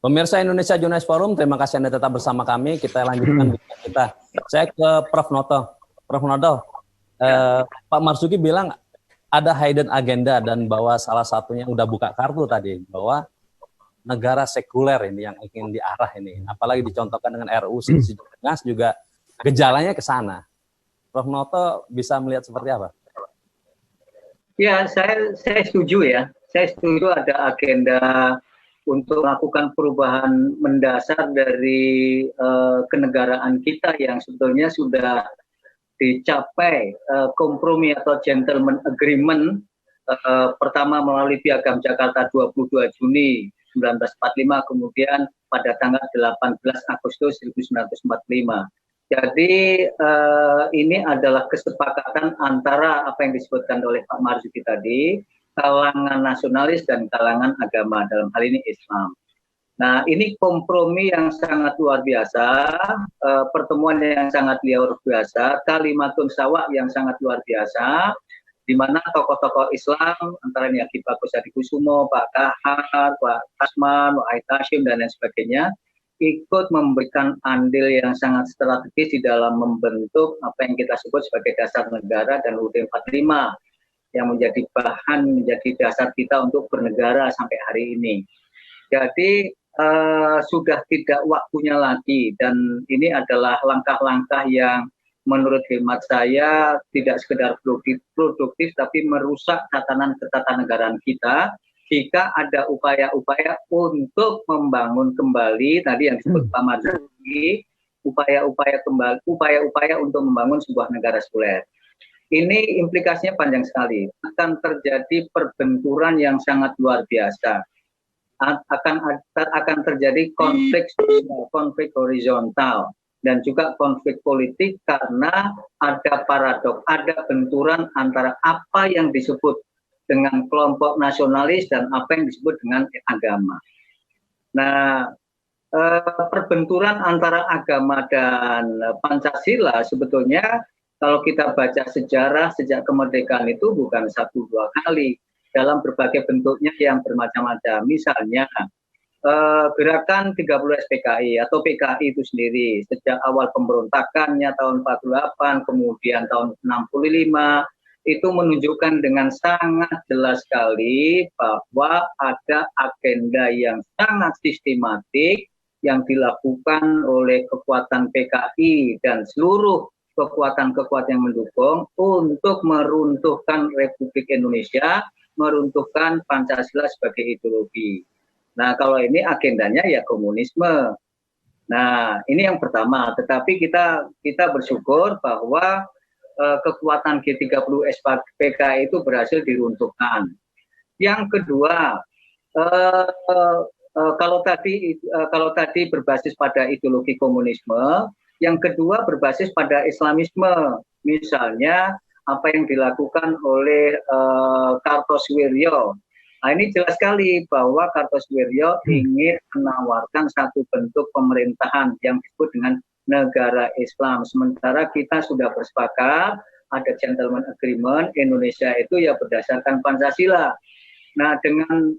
Pemirsa Indonesia Jurnalis Forum, terima kasih Anda tetap bersama kami. Kita lanjutkan bicara kita. Saya ke Prof. Noto. Prof. Noto, Pak Marzuki bilang ada hidden agenda dan bahwa salah satunya udah buka kartu tadi, bahwa negara sekuler ini yang ingin diarah ini. Apalagi dicontohkan dengan RUU Sisi Tegas juga gejalanya ke sana. Prof. Noto bisa melihat seperti apa? Ya, saya setuju ya. Saya setuju ada agenda untuk melakukan perubahan mendasar dari kenegaraan kita yang sebetulnya sudah dicapai kompromi atau gentleman agreement pertama melalui Piagam Jakarta 22 Juni 1945, kemudian pada tanggal 18 Agustus 1945. Jadi ini adalah kesepakatan antara apa yang disebutkan oleh Pak Marzuki tadi, kalangan nasionalis dan kalangan agama, dalam hal ini Islam. Nah, ini kompromi yang sangat luar biasa, pertemuan yang sangat luar biasa, kalimatun sawa yang sangat luar biasa, di mana tokoh-tokoh Islam, antara Ki Bagus Hadikusumo, Pak Kahar, Pak Kasman, Pak Ait Hashim, dan lain sebagainya, ikut memberikan andil yang sangat strategis di dalam membentuk apa yang kita sebut sebagai dasar negara dan UUD 45, yang menjadi bahan, menjadi dasar kita untuk bernegara sampai hari ini. Jadi sudah tidak waktunya lagi, dan ini adalah langkah-langkah yang menurut hemat saya tidak sekedar produktif tapi merusak tatanan ketatanegaraan kita jika ada upaya-upaya untuk membangun kembali tadi yang disebut Pak Marzuki, upaya-upaya untuk membangun sebuah negara sekuler. Ini implikasinya panjang sekali, akan terjadi perbenturan yang sangat luar biasa, akan terjadi konflik sosial, konflik horizontal, dan juga konflik politik karena ada paradok, ada benturan antara apa yang disebut dengan kelompok nasionalis dan apa yang disebut dengan agama. Nah, perbenturan antara agama dan Pancasila sebetulnya kalau kita baca sejarah sejak kemerdekaan itu bukan 1-2 kali dalam berbagai bentuknya yang bermacam-macam. Misalnya gerakan 30 SPKI atau PKI itu sendiri sejak awal pemberontakannya tahun 48, kemudian tahun 65, itu menunjukkan dengan sangat jelas sekali bahwa ada agenda yang sangat sistematik yang dilakukan oleh kekuatan PKI dan seluruh kekuatan-kekuatan yang mendukung untuk meruntuhkan Republik Indonesia, meruntuhkan Pancasila sebagai ideologi. Nah, kalau ini agendanya ya komunisme. Nah, ini yang pertama. Tetapi kita bersyukur bahwa kekuatan G30 SPKI itu berhasil diruntuhkan. Yang kedua, kalau tadi berbasis pada ideologi komunisme, yang kedua berbasis pada Islamisme. Misalnya apa yang dilakukan oleh Kartosuwiryo. Nah, ini jelas sekali bahwa Kartosuwiryo ingin menawarkan satu bentuk pemerintahan yang disebut dengan negara Islam. Sementara kita sudah bersepakat, ada gentleman agreement, Indonesia itu ya berdasarkan Pancasila. Nah, dengan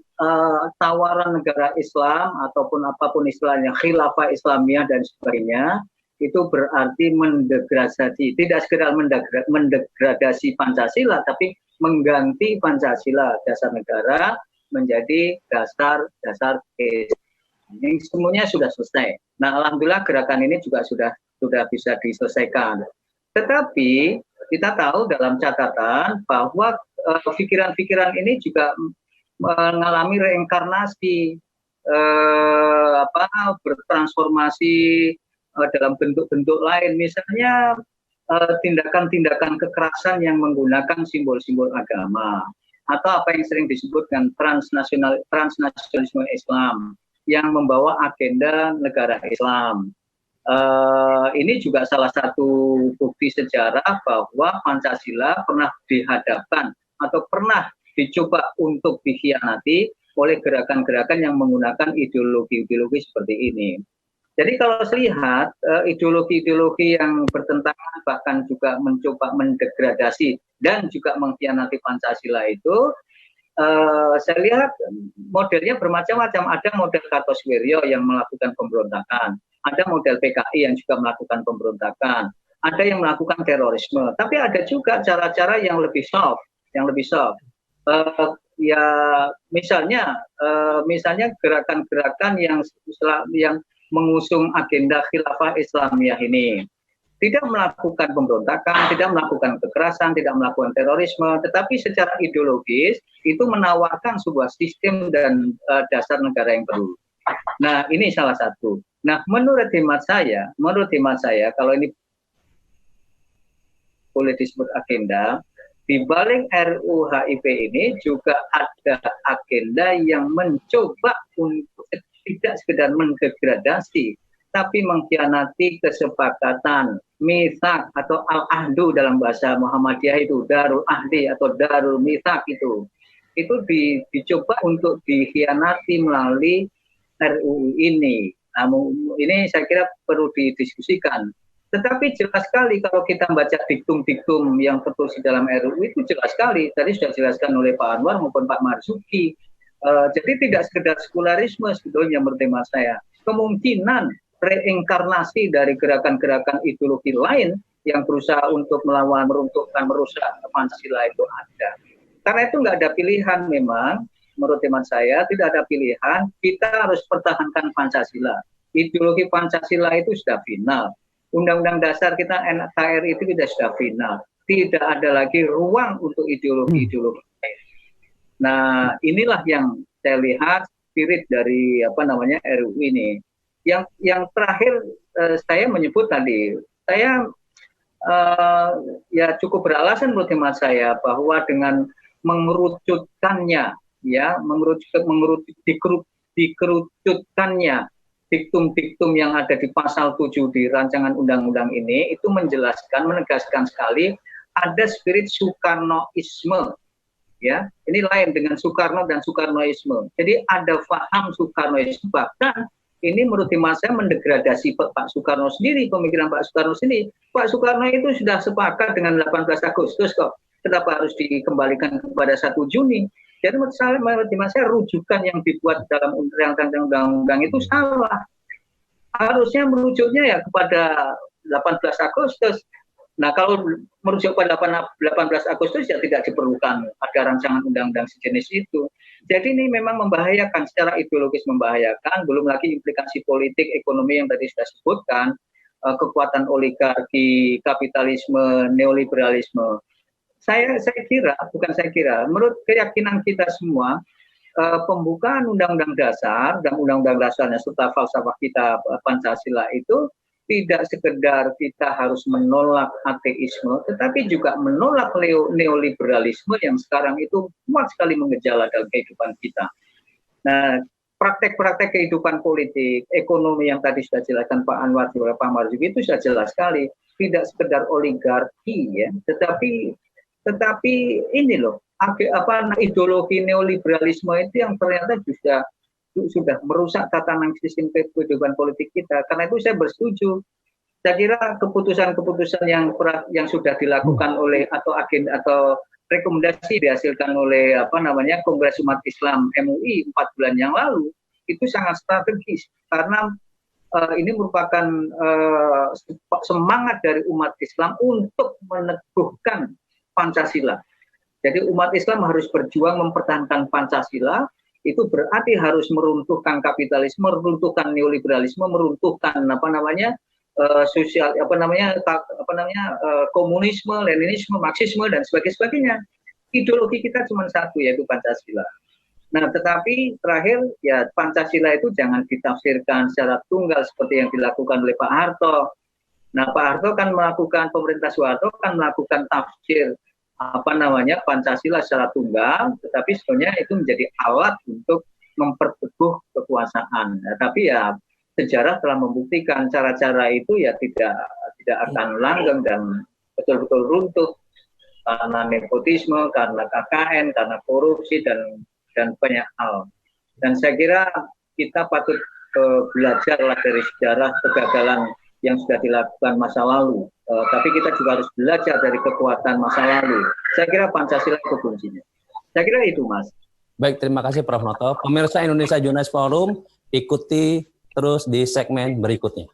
tawaran negara Islam ataupun apapun istilahnya, khilafah Islamiyah dan sebagainya, itu berarti mendegradasi, tidak sekedar mendegradasi Pancasila, tapi mengganti Pancasila dasar negara menjadi dasar Islam. Ini semuanya sudah selesai. Nah, alhamdulillah gerakan ini juga sudah bisa diselesaikan. Tetapi kita tahu dalam catatan bahwa pikiran-pikiran ini juga mengalami reinkarnasi, bertransformasi dalam bentuk-bentuk lain, misalnya tindakan-tindakan kekerasan yang menggunakan simbol-simbol agama, atau apa yang sering disebut dengan transnasionalisme Islam yang membawa agenda negara Islam. Ini juga salah satu bukti sejarah bahwa Pancasila pernah dihadapkan atau pernah dicoba untuk dikhianati oleh gerakan-gerakan yang menggunakan ideologi-ideologi seperti ini. Jadi kalau saya lihat ideologi-ideologi yang bertentangan bahkan juga mencoba mendegradasi dan juga mengkhianati Pancasila itu saya lihat modelnya bermacam-macam. Ada model Kartosuwiryo yang melakukan pemberontakan, ada model PKI yang juga melakukan pemberontakan, ada yang melakukan terorisme. Tapi ada juga cara-cara yang lebih soft, ya misalnya gerakan-gerakan yang mengusung agenda khilafah Islamiyah ini tidak melakukan pemberontakan, tidak melakukan kekerasan, tidak melakukan terorisme, tetapi secara ideologis itu menawarkan sebuah sistem dan dasar negara yang baru. Nah, ini salah satu. Nah, menurut hemat saya, kalau ini boleh disebut agenda, di balik RUU HIP ini juga ada agenda yang mencoba untuk tidak sekedar mendegradasi, tapi mengkhianati kesepakatan mitsak atau al-ahdu dalam bahasa Muhammadiyah itu, darul ahdi atau darul mitsak itu dicoba untuk dikhianati melalui RUU ini. Namun ini saya kira perlu didiskusikan. Tetapi jelas sekali kalau kita membaca diktum-diktum yang tertulis dalam RUU itu jelas sekali. Tadi sudah dijelaskan oleh Pak Anwar maupun Pak Marzuki. Jadi tidak sekedar sekularisme sebetulnya menurut hemat saya. Kemungkinan reinkarnasi dari gerakan-gerakan ideologi lain yang berusaha untuk melawan, meruntuhkan, merusak Pancasila itu ada. Karena itu nggak ada pilihan memang, menurut hemat saya tidak ada pilihan, kita harus pertahankan Pancasila. Ideologi Pancasila itu sudah final. Undang-undang dasar kita NKRI itu sudah final. Tidak ada lagi ruang untuk ideologi-ideologi lain. Nah, inilah yang saya lihat spirit dari RUU ini. Yang terakhir saya menyebut tadi, saya ya cukup beralasan menurut hemat saya bahwa dengan mengerucutkannya, dikerucutkannya diktum-diktum yang ada di pasal 7 di rancangan undang-undang ini, itu menegaskan sekali ada spirit Soekarnoisme. Ya, ini lain dengan Soekarno dan Soekarnoisme. Jadi ada paham Soekarnoisme, bahkan ini menurut hemat saya mendegradasi Pak Soekarno sendiri, pemikiran Pak Soekarno sendiri. Pak Soekarno itu sudah sepakat dengan 18 Agustus kok. Kenapa harus dikembalikan kepada 1 Juni? Jadi menurut hemat saya rujukan yang dibuat dalam rancangan undang-undang itu salah. Harusnya merujuknya ya kepada 18 Agustus. Nah, kalau merujuk pada 18 Agustus ya tidak diperlukan ada rancangan undang-undang sejenis itu. Jadi ini memang membahayakan, secara ideologis membahayakan, belum lagi implikasi politik, ekonomi yang tadi sudah sebutkan, kekuatan oligarki, kapitalisme, neoliberalisme. Menurut keyakinan kita semua, pembukaan undang-undang dasar dan undang-undang dasarnya serta falsafah kita Pancasila itu tidak sekedar kita harus menolak ateisme, tetapi juga menolak neoliberalisme yang sekarang itu kuat sekali mengejala dalam kehidupan kita. Nah, praktek-praktek kehidupan politik, ekonomi yang tadi sudah jelaskan Pak Anwar juga Pak Marzuki itu sudah jelas sekali, tidak sekedar oligarki ya, tetapi ini loh, ideologi neoliberalisme itu yang ternyata sudah merusak tatanan sistem kehidupan politik kita. Karena itu saya bersetuju. Saya kira keputusan-keputusan yang sudah dilakukan oleh atau rekomendasi dihasilkan oleh Kongres Umat Islam MUI 4 bulan yang lalu itu sangat strategis karena ini merupakan semangat dari umat Islam untuk meneguhkan Pancasila. Jadi umat Islam harus berjuang mempertahankan Pancasila. Itu berarti harus meruntuhkan kapitalisme, meruntuhkan neoliberalisme, meruntuhkan komunisme, Leninisme, Marxisme dan sebagainya. Ideologi kita cuma satu, yaitu Pancasila. Nah, tetapi terakhir ya Pancasila itu jangan ditafsirkan secara tunggal seperti yang dilakukan oleh Pak Harto. Nah, Pak Harto kan pemerintah Soeharto kan melakukan tafsir Pancasila secara tunggal, tetapi sebenarnya itu menjadi alat untuk memperteguh kekuasaan. Nah, tapi ya sejarah telah membuktikan cara-cara itu ya tidak akan langgeng dan betul-betul runtuh karena nepotisme, karena KKN, karena korupsi dan banyak hal. Dan saya kira kita patut belajarlah dari sejarah kegagalan yang sudah dilakukan masa lalu. Tapi kita juga harus belajar dari kekuatan masa lalu. Saya kira Pancasila itu kuncinya. Saya kira itu, Mas. Baik, terima kasih Prof. Noto. Pemirsa Indonesia Journalist Forum, ikuti terus di segmen berikutnya.